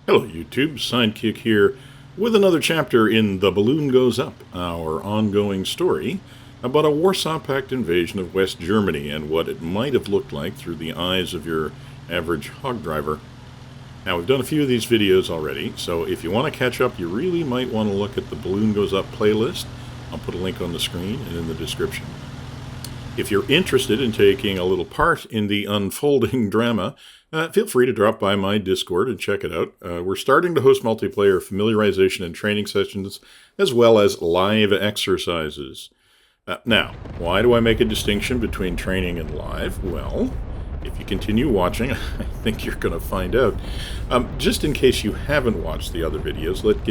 Hello YouTube, Sidekick here with another chapter in The Balloon Goes Up, our ongoing story about a Warsaw Pact invasion of West Germany and what it might have looked like through the eyes of your average hog driver. Now, we've done a few of these videos already, so if you want to catch up, you really might want to look at the Balloon Goes Up playlist. I'll put a link on the screen and in the description. If you're interested in taking a little part in the unfolding drama, feel free to drop by my Discord and check it out. We're starting to host multiplayer familiarization and training sessions, as well as live exercises. Now, why do I make a distinction between training and live? Well, if you continue watching, I think you're going to find out. Just in case you haven't watched the other videos, let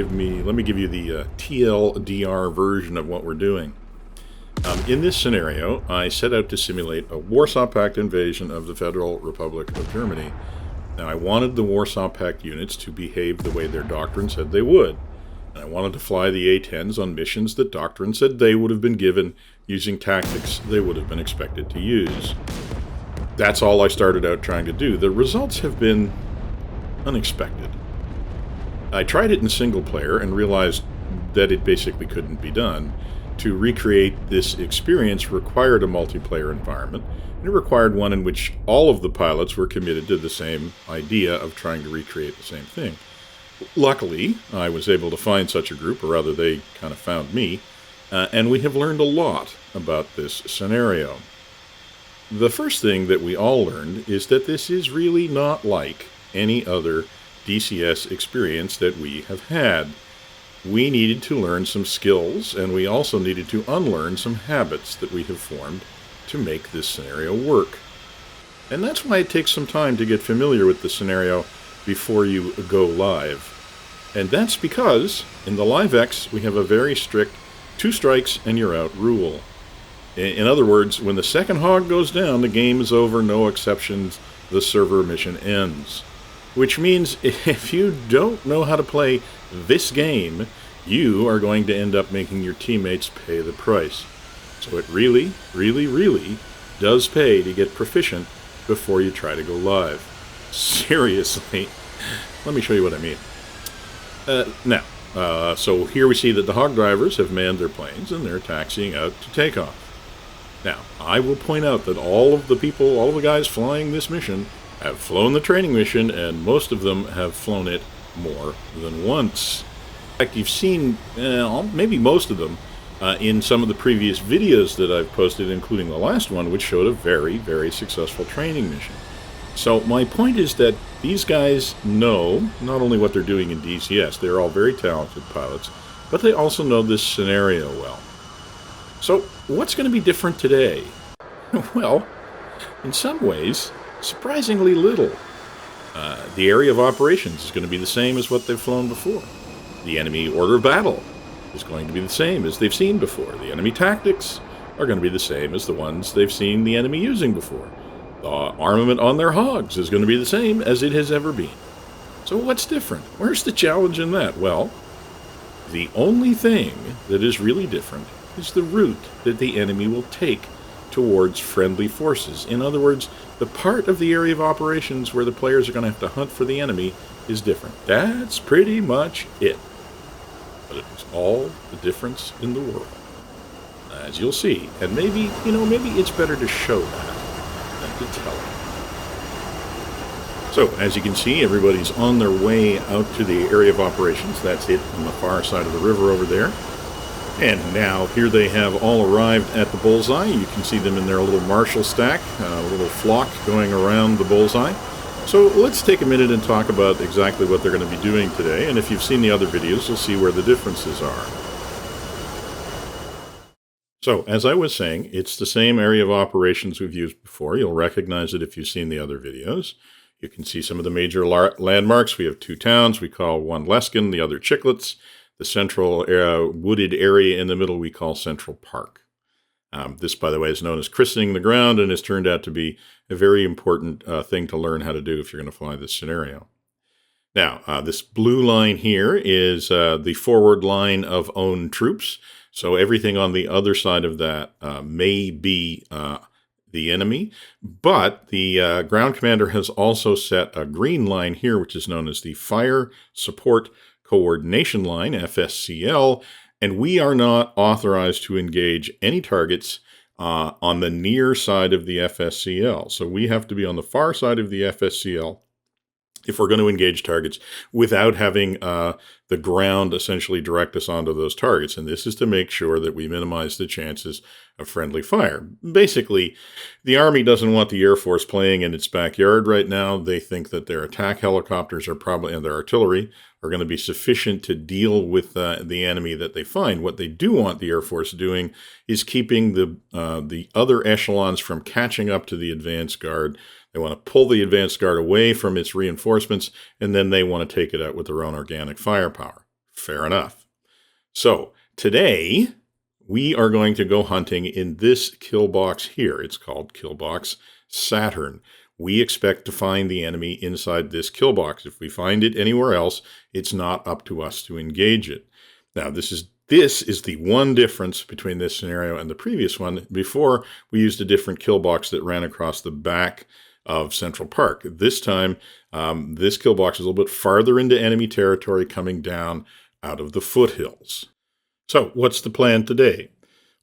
me give you the TLDR version of what we're doing. In this scenario, I set out to simulate a Warsaw Pact invasion of the Federal Republic of Germany. Now, I wanted the Warsaw Pact units to behave the way their doctrine said they would. And I wanted to fly the A-10s on missions that doctrine said they would have been given using tactics they would have been expected to use. That's all I started out trying to do. The results have been unexpected. I tried it in single player and realized that it basically couldn't be done. To recreate this experience required a multiplayer environment, and it required one in which all of the pilots were committed to the same idea of trying to recreate the same thing. Luckily, I was able to find such a group, or rather they kind of found me, and we have learned a lot about this scenario. The first thing that we all learned is that this is really not like any other DCS experience that we have had. We needed to learn some skills, and we also needed to unlearn some habits that we have formed to make this scenario work. And that's why it takes some time to get familiar with the scenario before you go live. And that's because in the LiveX we have a very strict 2 strikes and you're out rule. In other words, when the second hog goes down, the game is over, no exceptions, the server mission ends. Which means if you don't know how to play this game, you are going to end up making your teammates pay the price. So it really, really, really does pay to get proficient before you try to go live. Seriously. Let me show you what I mean. So here we see that the hog drivers have manned their planes and they're taxiing out to takeoff. Now, I will point out that all of the guys flying this mission have flown the training mission, and most of them have flown it more than once. In fact, you've seen maybe most of them in some of the previous videos that I've posted, including the last one, which showed a very, very successful training mission. So my point is that these guys know not only what they're doing in DCS, they're all very talented pilots, but they also know this scenario well. So what's going to be different today? Well, in some ways, surprisingly little. The area of operations is going to be the same as what they've flown before. The enemy order of battle is going to be the same as they've seen before. The enemy tactics are going to be the same as the ones they've seen the enemy using before. The armament on their hogs is going to be the same as it has ever been. So what's different? Where's the challenge in that? Well, the only thing that is really different is the route that the enemy will take towards friendly forces. In other words, the part of the area of operations where the players are going to have to hunt for the enemy is different. That's pretty much it. But it's all the difference in the world, as you'll see. And maybe it's better to show that than to tell it. So, as you can see, everybody's on their way out to the area of operations. That's it on the far side of the river over there. And now, here they have all arrived at the bullseye. You can see them in their little marshal stack, a little flock going around the bullseye. So let's take a minute and talk about exactly what they're going to be doing today. And if you've seen the other videos, you'll see where the differences are. So, as I was saying, it's the same area of operations we've used before. You'll recognize it if you've seen the other videos. You can see some of the major landmarks. We have 2 towns. We call one Leskin, the other Chiclets. The central wooded area in the middle we call Central Park. This, by the way, is known as christening the ground and has turned out to be a very important thing to learn how to do if you're going to fly this scenario. Now, this blue line here is the forward line of owned troops. So everything on the other side of that may be the enemy. But the ground commander has also set a green line here, which is known as the Fire Support Coordination Line, FSCL, and we are not authorized to engage any targets on the near side of the FSCL. So we have to be on the far side of the FSCL if we're going to engage targets without having the ground essentially direct us onto those targets. And this is to make sure that we minimize the chances of friendly fire. Basically, the Army doesn't want the Air Force playing in its backyard right now. They think that their attack helicopters are probably, and their artillery, are going to be sufficient to deal with the enemy that they find. What they do want the Air Force doing is keeping the other echelons from catching up to the advance guard. They want to pull the advance guard away from its reinforcements, and then they want to take it out with their own organic firepower. Fair enough. So today, we are going to go hunting in this kill box here. It's called Kill Box Saturn. We expect to find the enemy inside this kill box. If we find it anywhere else, it's not up to us to engage it. Now, this is the one difference between this scenario and the previous one. Before, we used a different kill box that ran across the back of Central Park. This time, this kill box is a little bit farther into enemy territory, coming down out of the foothills. So, what's the plan today?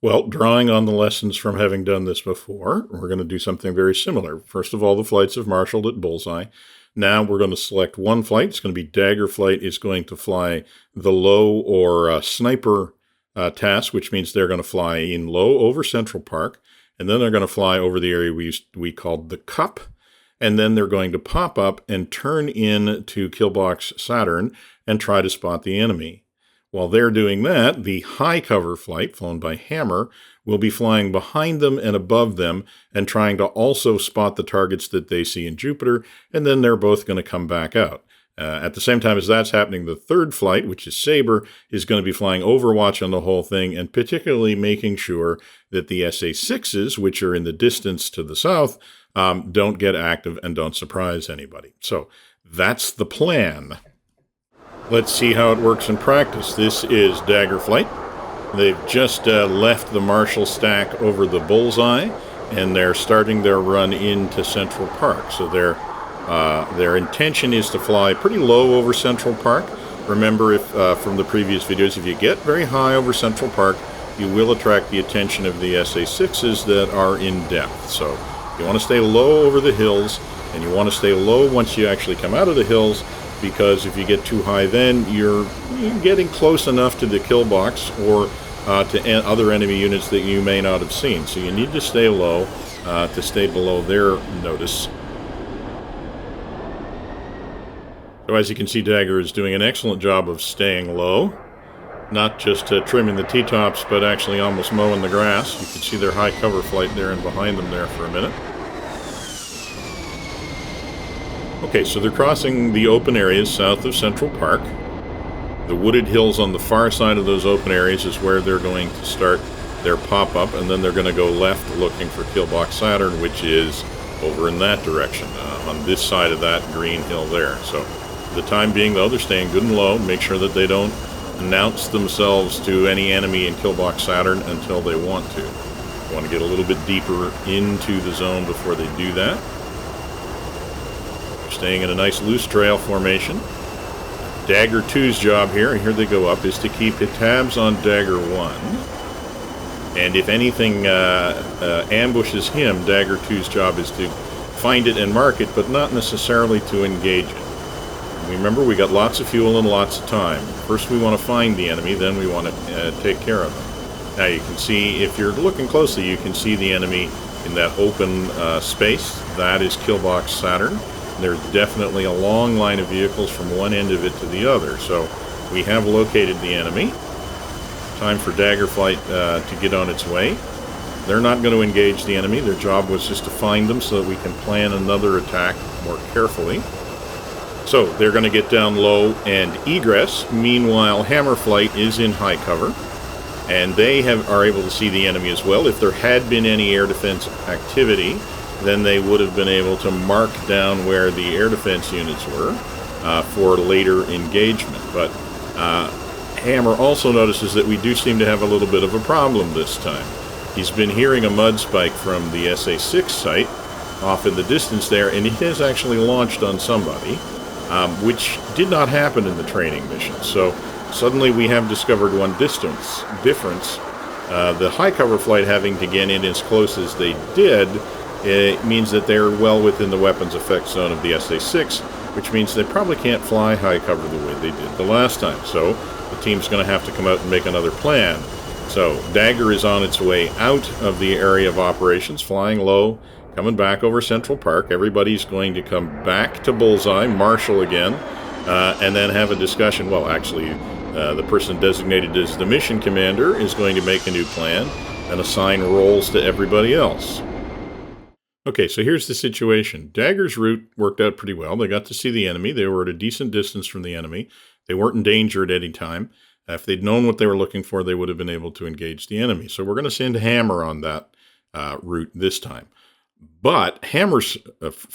Well, drawing on the lessons from having done this before, we're going to do something very similar. First of all, the flights have marshaled at Bullseye. Now we're going to select one flight. It's going to be Dagger Flight. It's going to fly the low or sniper task, which means they're going to fly in low over Central Park, and then they're going to fly over the area we called the Cup, and then they're going to pop up and turn in to Killbox Saturn and try to spot the enemy. While they're doing that, the high cover flight, flown by Hammer, will be flying behind them and above them and trying to also spot the targets that they see in Jupiter, and then they're both going to come back out. At the same time as that's happening, the third flight, which is Sabre, is going to be flying Overwatch on the whole thing, and particularly making sure that the SA-6s, which are in the distance to the south, don't get active and don't surprise anybody. So that's the plan. Let's see how it works in practice. This is Dagger Flight. They've just left the Marshall stack over the Bullseye, and they're starting their run into Central Park. So their intention is to fly pretty low over Central Park. Remember, if from the previous videos, if you get very high over Central Park, you will attract the attention of the SA-6s that are in depth. So you want to stay low over the hills, and you want to stay low once you actually come out of the hills, because if you get too high then, you're getting close enough to the kill box or to other enemy units that you may not have seen. So you need to stay low to stay below their notice. So as you can see, Dagger is doing an excellent job of staying low, not just trimming the T-tops, but actually almost mowing the grass. You can see their high cover flight there and behind them there for a minute. Okay, so they're crossing the open areas south of Central Park. The wooded hills on the far side of those open areas is where they're going to start their pop-up, and then they're going to go left looking for Killbox Saturn, which is over in that direction, on this side of that green hill there. So for the time being, though, they're staying good and low. Make sure that they don't announce themselves to any enemy in Killbox Saturn until they want to. They want to get a little bit deeper into the zone before they do that. Staying in a nice loose trail formation. Dagger 2's job here, and here they go up, is to keep tabs on Dagger 1. And if anything ambushes him, Dagger 2's job is to find it and mark it, but not necessarily to engage it. Remember, we got lots of fuel and lots of time. First we want to find the enemy, then we want to take care of them. Now you can see, if you're looking closely, you can see the enemy in that open space. That is Killbox Saturn. There's definitely a long line of vehicles from one end of it to the other. So we have located the enemy. Time for Dagger Flight to get on its way. They're not going to engage the enemy. Their job was just to find them so that we can plan another attack more carefully. So they're going to get down low and egress. Meanwhile, Hammer Flight is in high cover, and they are able to see the enemy as well. If there had been any air defense activity, then they would have been able to mark down where the air defense units were for later engagement. But Hammer also notices that we do seem to have a little bit of a problem this time. He's been hearing a mud spike from the SA-6 site off in the distance there, and it has actually launched on somebody, which did not happen in the training mission. So suddenly we have discovered one difference. The high cover flight having to get in as close as they did, it means that they're well within the weapons effect zone of the SA-6, which means they probably can't fly high cover the way they did the last time. So the team's going to have to come out and make another plan. So Dagger is on its way out of the area of operations, flying low, coming back over Central Park. Everybody's going to come back to Bullseye, marshal again, and then have a discussion. Well, actually, the person designated as the mission commander is going to make a new plan and assign roles to everybody else. Okay, so here's the situation. Dagger's route worked out pretty well. They got to see the enemy. They were at a decent distance from the enemy. They weren't in danger at any time. If they'd known what they were looking for, they would have been able to engage the enemy. So we're going to send Hammer on that route this time. But Hammer's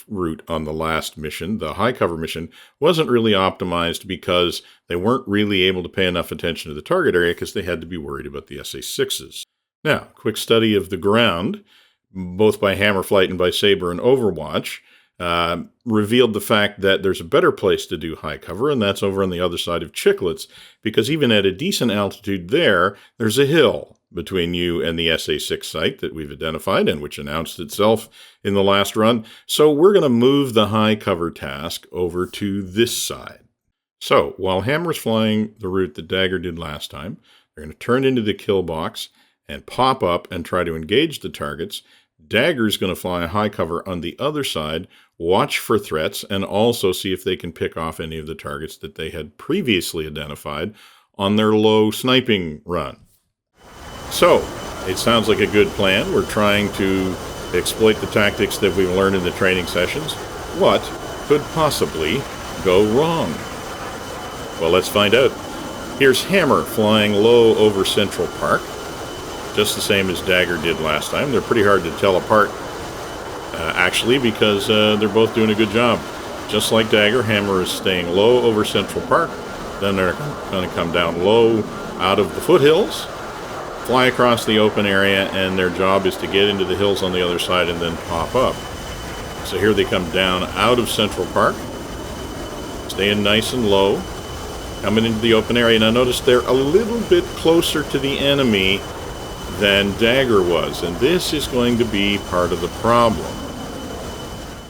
route on the last mission, the high cover mission, wasn't really optimized because they weren't really able to pay enough attention to the target area because they had to be worried about the SA-6s. Now, quick study of the ground, both by Hammer Flight and by Sabre and Overwatch, revealed the fact that there's a better place to do high cover, and that's over on the other side of Chiclets, because even at a decent altitude there's a hill between you and the SA-6 site that we've identified and which announced itself in the last run. So we're going to move the high cover task over to this side. So while Hammer's flying the route that Dagger did last time, they're going to turn into the kill box and pop up and try to engage the targets. Dagger's going to fly a high cover on the other side, watch for threats, and also see if they can pick off any of the targets that they had previously identified on their low sniping run. So, it sounds like a good plan. We're trying to exploit the tactics that we've learned in the training sessions. What could possibly go wrong? Well, let's find out. Here's Hammer flying low over Central Park, just the same as Dagger did last time. They're pretty hard to tell apart, actually, because they're both doing a good job. Just like Dagger, Hammer is staying low over Central Park. Then they're going to come down low out of the foothills, fly across the open area, and their job is to get into the hills on the other side and then pop up. So here they come down out of Central Park, staying nice and low, coming into the open area. Now notice they're a little bit closer to the enemy than Dagger was, and this is going to be part of the problem.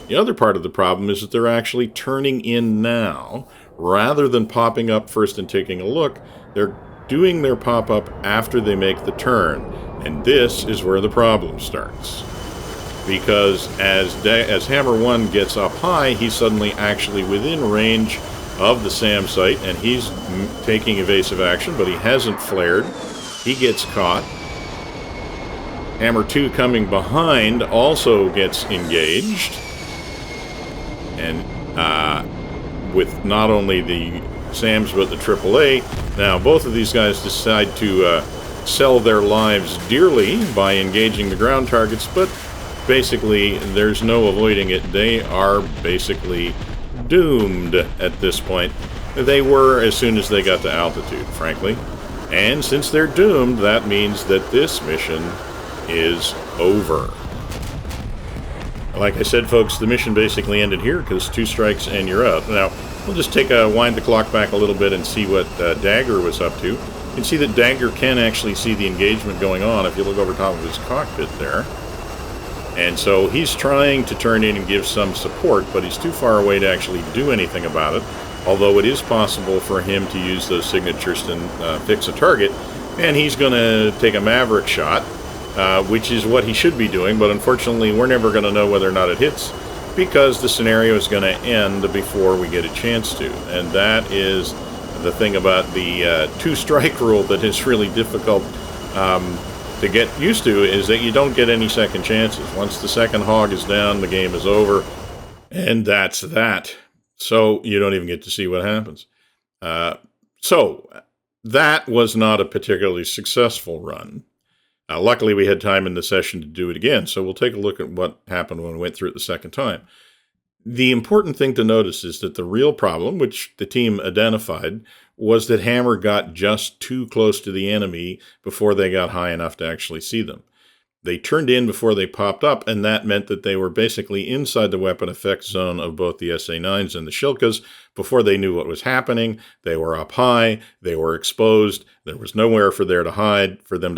The other part of the problem is that they're actually turning in now. Rather than popping up first and taking a look, they're doing their pop-up after they make the turn, and this is where the problem starts. Because as Hammer 1 gets up high, he's suddenly actually within range of the SAM site, and he's taking evasive action, but he hasn't flared. He gets caught. Hammer 2 coming behind also gets engaged, and with not only the SAMs but the AAA. Now both of these guys decide to sell their lives dearly by engaging the ground targets, but basically there's no avoiding it. They are basically doomed at this point. They were as soon as they got to altitude, frankly. And since they're doomed, that means that this mission is over. Like I said, folks, the mission basically ended here because 2 strikes and you're out. Now, we'll just wind the clock back a little bit and see what Dagger was up to. You can see that Dagger can actually see the engagement going on if you look over top of his cockpit there. And so he's trying to turn in and give some support, but he's too far away to actually do anything about it, although it is possible for him to use those signatures to fix a target, and he's going to take a Maverick shot, which is what he should be doing, but unfortunately we're never going to know whether or not it hits because the scenario is going to end before we get a chance to. And that is the thing about the 2-strike rule that is really difficult to get used to, is that you don't get any second chances. Once the second hog is down, the game is over, and that's that. So you don't even get to see what happens. So that was not a particularly successful run. Luckily, we had time in the session to do it again, so we'll take a look at what happened when we went through it the second time. The important thing to notice is that the real problem, which the team identified, was that Hammer got just too close to the enemy before they got high enough to actually see them. They turned in before they popped up, and that meant that they were basically inside the weapon effect zone of both the SA-9s and the Shilkas before they knew what was happening. They were up high, they were exposed, there was nowhere for them to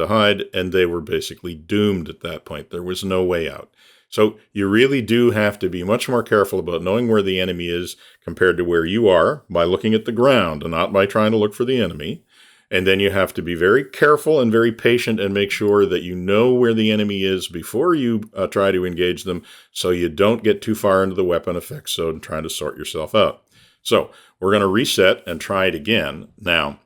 hide, and they were basically doomed at that point. There was no way out. So you really do have to be much more careful about knowing where the enemy is compared to where you are by looking at the ground and not by trying to look for the enemy. And then you have to be very careful and very patient and make sure that you know where the enemy is before you try to engage them, so you don't get too far into the weapon effect zone trying to sort yourself out. So we're going to reset and try it again. Now,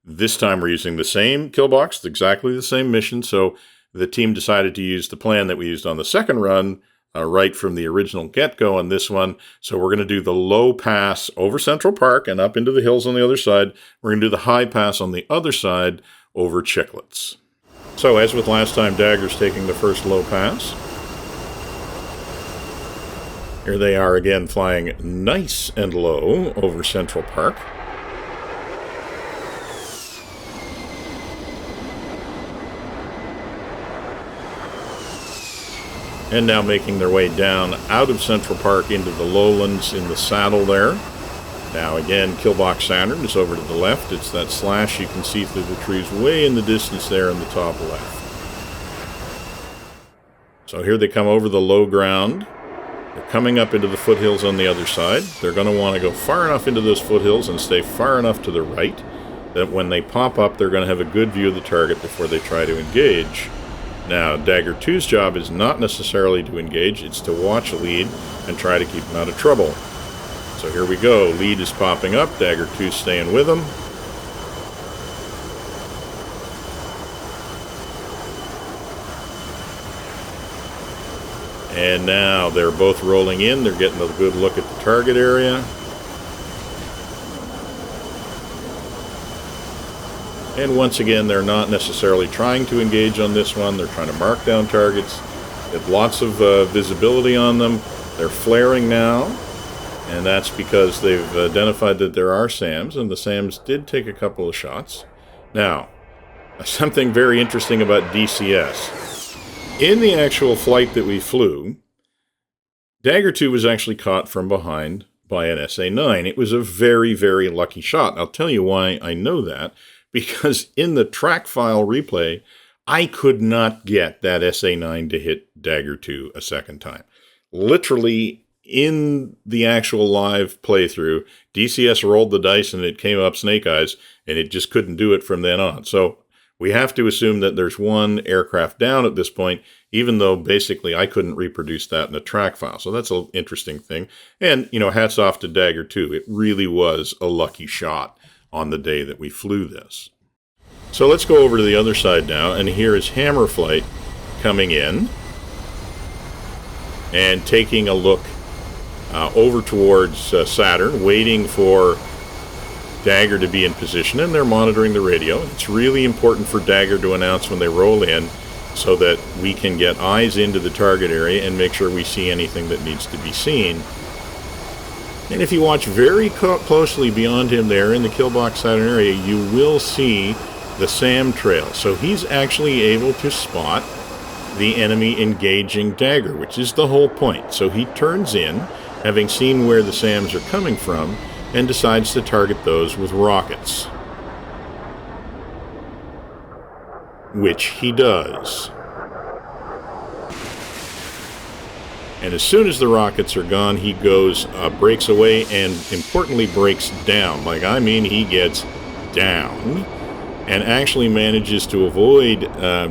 this time we're using the same kill box, exactly the same mission. So the team decided to use the plan that we used on the second run, right from the original get-go on this one. So we're going to do the low pass over Central Park and up into the hills on the other side. We're going to do the high pass on the other side over Chiclets. So as with last time, Dagger's taking the first low pass. Here they are again, flying nice and low over Central Park. And now making their way down out of Central Park into the lowlands in the saddle there. Now again, Killbox Saturn is over to the left. It's that slash you can see through the trees way in the distance there in the top left. So here they come over the low ground. They're coming up into the foothills on the other side. They're going to want to go far enough into those foothills and stay far enough to the right that when they pop up, they're going to have a good view of the target before they try to engage. Now, Dagger 2's job is not necessarily to engage, it's to watch lead and try to keep him out of trouble. So here we go, lead is popping up, Dagger 2's staying with him. And now they're both rolling in, they're getting a good look at the target area. And once again, they're not necessarily trying to engage on this one. They're trying to mark down targets. They have lots of visibility on them. They're flaring now. And that's because they've identified that there are SAMs. And the SAMs did take a couple of shots. Now, something very interesting about DCS. In the actual flight that we flew, Dagger 2 was actually caught from behind by an SA-9. It was a very, very lucky shot. I'll tell you why I know that. Because in the track file replay, I could not get that SA-9 to hit Dagger 2 a second time. Literally, in the actual live playthrough, DCS rolled the dice and it came up snake eyes, and it just couldn't do it from then on. So we have to assume that there's one aircraft down at this point, even though basically I couldn't reproduce that in the track file. So that's an interesting thing. And, hats off to Dagger 2. It really was a lucky shot on the day that we flew this. So let's go over to the other side now, and here is Hammer Flight coming in and taking a look over towards Saturn, waiting for Dagger to be in position, and they're monitoring the radio. It's really important for Dagger to announce when they roll in so that we can get eyes into the target area and make sure we see anything that needs to be seen. And if you watch very closely beyond him there in the Killbox Saturn area, you will see the SAM trail. So he's actually able to spot the enemy engaging Dagger, which is the whole point. So he turns in, having seen where the SAMs are coming from, and decides to target those with rockets. Which he does. And as soon as the rockets are gone, he goes, breaks away, and importantly breaks down. He gets down, and actually manages to avoid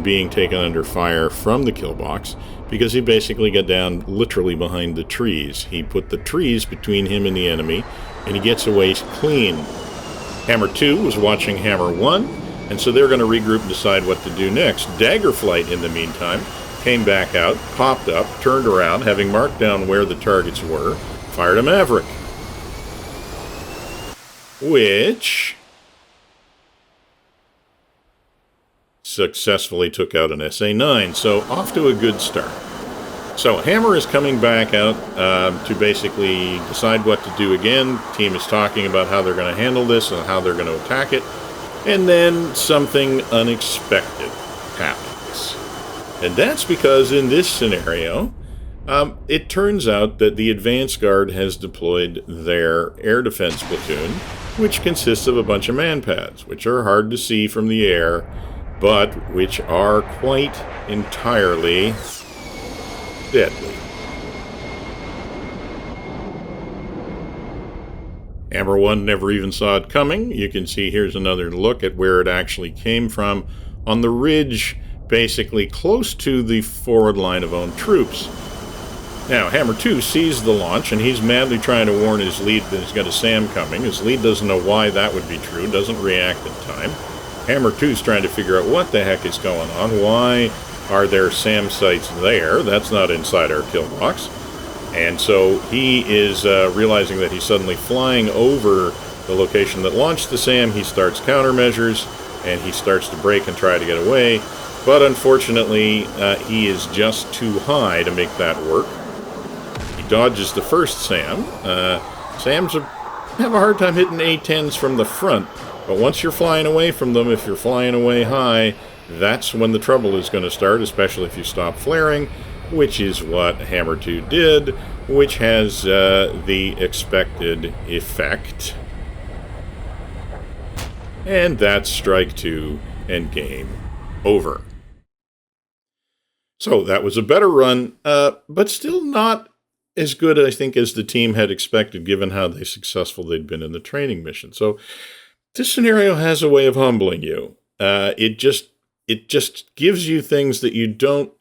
being taken under fire from the kill box, because he basically got down literally behind the trees. He put the trees between him and the enemy, and he gets away clean. Hammer 2 was watching Hammer 1, and so they're going to regroup and decide what to do next. Dagger Flight, in the meantime, came back out, popped up, turned around, having marked down where the targets were, fired a Maverick. Which successfully took out an SA-9, so off to a good start. So Hammer is coming back out to basically decide what to do again. Team is talking about how they're going to handle this and how they're going to attack it. And then something unexpected happens. And that's because in this scenario, it turns out that the advance guard has deployed their air defense platoon, which consists of a bunch of man-pads, which are hard to see from the air, but which are quite entirely deadly. Hammer 1 never even saw it coming. You can see here's another look at where it actually came from on the ridge, basically close to the forward line of own troops. Now, Hammer 2 sees the launch, and he's madly trying to warn his lead that he's got a SAM coming. His lead doesn't know why that would be true, doesn't react in time. Hammer 2's trying to figure out what the heck is going on. Why are there SAM sites there? That's not inside our kill box. And so he is realizing that he's suddenly flying over the location that launched the SAM. He starts countermeasures, and he starts to brake and try to get away. But unfortunately, he is just too high to make that work. He dodges the first SAM. SAMs have a hard time hitting A-10s from the front. But once you're flying away from them, if you're flying away high, that's when the trouble is going to start, especially if you stop flaring, which is what Hammer 2 did, which has the expected effect. And that's strike 2 and game over. So that was a better run, but still not as good, I think, as the team had expected, given how successful they'd been in the training mission. So this scenario has a way of humbling you. It just gives you things that you don't.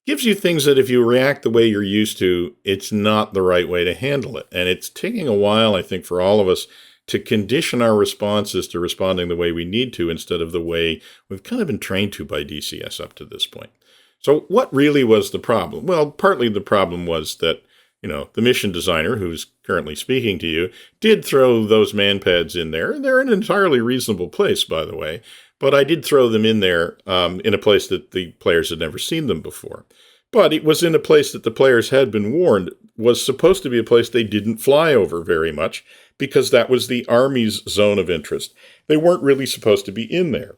Gives you things that if you react the way you're used to, it's not the right way to handle it. And it's taking a while, I think, for all of us to condition our responses to responding the way we need to instead of the way we've kind of been trained to by DCS up to this point. So what really was the problem? Well, partly the problem was that, the mission designer, who's currently speaking to you, did throw those man-pads in there. And they're in an entirely reasonable place, by the way. But I did throw them in there in a place that the players had never seen them before. But it was in a place that the players had been warned was supposed to be a place they didn't fly over very much, because that was the Army's zone of interest. They weren't really supposed to be in there.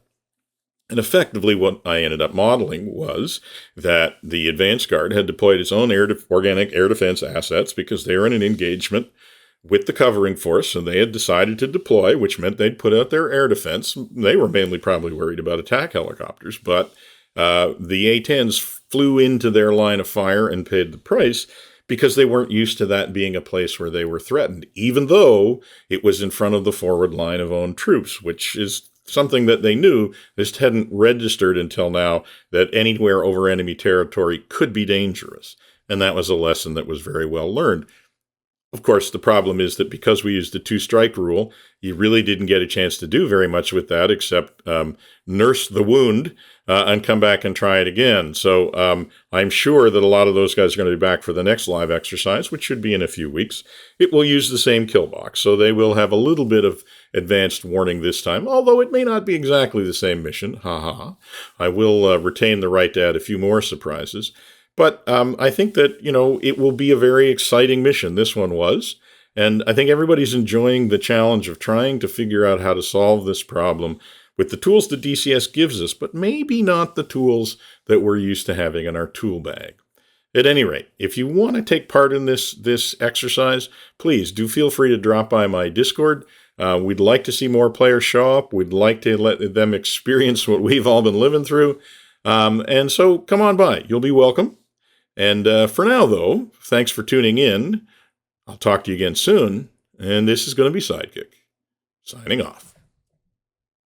And effectively what I ended up modeling was that the advance guard had deployed its own organic air defense assets because they were in an engagement with the covering force, and they had decided to deploy, which meant they'd put out their air defense. They were mainly probably worried about attack helicopters, but the A-10s flew into their line of fire and paid the price because they weren't used to that being a place where they were threatened, even though it was in front of the forward line of own troops, which is something that they knew, just hadn't registered until now, that anywhere over enemy territory could be dangerous. And that was a lesson that was very well learned. Of course, the problem is that because we used the two-strike rule, you really didn't get a chance to do very much with that except nurse the wound and come back and try it again. So I'm sure that a lot of those guys are going to be back for the next live exercise, which should be in a few weeks. It will use the same kill box, so they will have a little bit of advanced warning this time, although it may not be exactly the same mission. Ha ha ha. I will retain the right to add a few more surprises. But I think that, it will be a very exciting mission. This one was. And I think everybody's enjoying the challenge of trying to figure out how to solve this problem with the tools that DCS gives us, but maybe not the tools that we're used to having in our tool bag. At any rate, if you want to take part in this exercise, please do feel free to drop by my Discord. We'd like to see more players show up. We'd like to let them experience what we've all been living through. And so come on by. You'll be welcome. And for now, though, thanks for tuning in. I'll talk to you again soon. And this is going to be Sidekick, signing off.